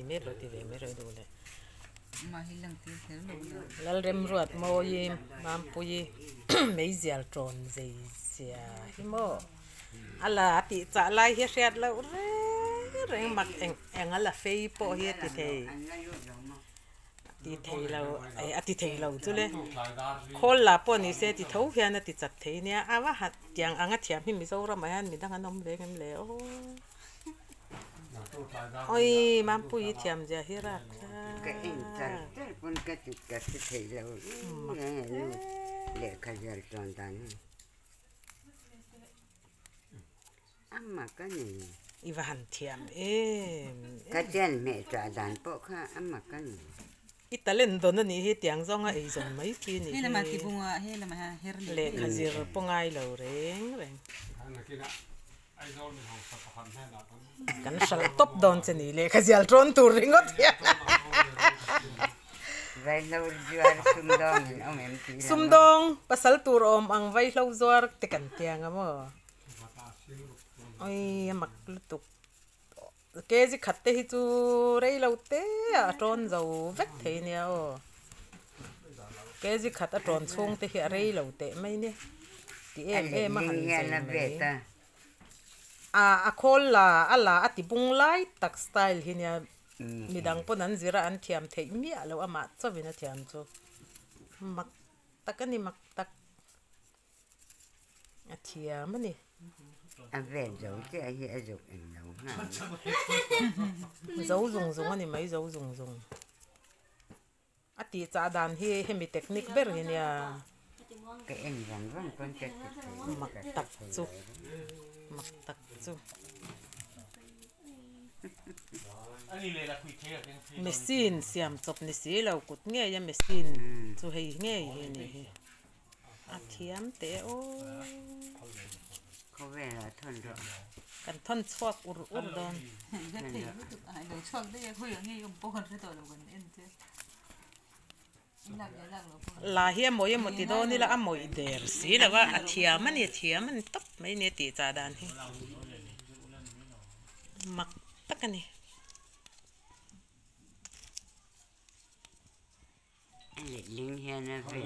ti me lo ti ve me ro do le mà hi lang ti thế luôn lal rem ruat mo yi mam pu yi mei zial tron zei zia hi mo ala ti cha lai hi hriat lo re reng mak eng ala fei po hi ti thei lo ai ati thei lo chu le khol la po ni se ti tho hian ati chat thei nia awa hat tiang anga thiam hi mi zo ra ma han mi dang anom ve ngem le o oi mam pu yi thiam ja hi ra cái em chặt con cái thầy lâu để khai ra tròn tàn mà cái này iwa han thiam em cái chân mẹ trả đàn bộ khác mà cái này italen don ni hi tiang zonga ei zon mai ki ni hay là mà thì bung hay là mà her le khazir pongai lo reng kan sal top don che ni le khazial tron tur ringot ya vậy lâu jual sumdong pasal tur om ang vai lo zuar te kan tiang amo oi mak lutuk ke ji khatte hi chu rei lo te a tron zo vek the nia o ke ji khat a tron chung te hi a rei lo te mai ni ti em ma han về a khol la ala ati bung lai tak style hi nia midang pon an zira an thiam thei mi alo ama chawina thiam chu mak takani mak tak a thiam ani về dấu chứ ai hiểu dấu em đâu ha dấu dùng ani mai dấu dùng ati cha dan hi hemi technique ber hi nia cái em vâng con cái mak tak chu machine siam chop ni si lo kut nge ya machine chu hei nge hi ni a thiam te o có vẻ là thon rồi kan thon chuak ur don cái thì ai được chọn đấy khui ở ngay cũng còn cái tội là còn em chứ la hi moi mo ti do ni la amoi der si la wa a thiam ani top mai ne ti cha dan hi mak takani anh lại linh hen là về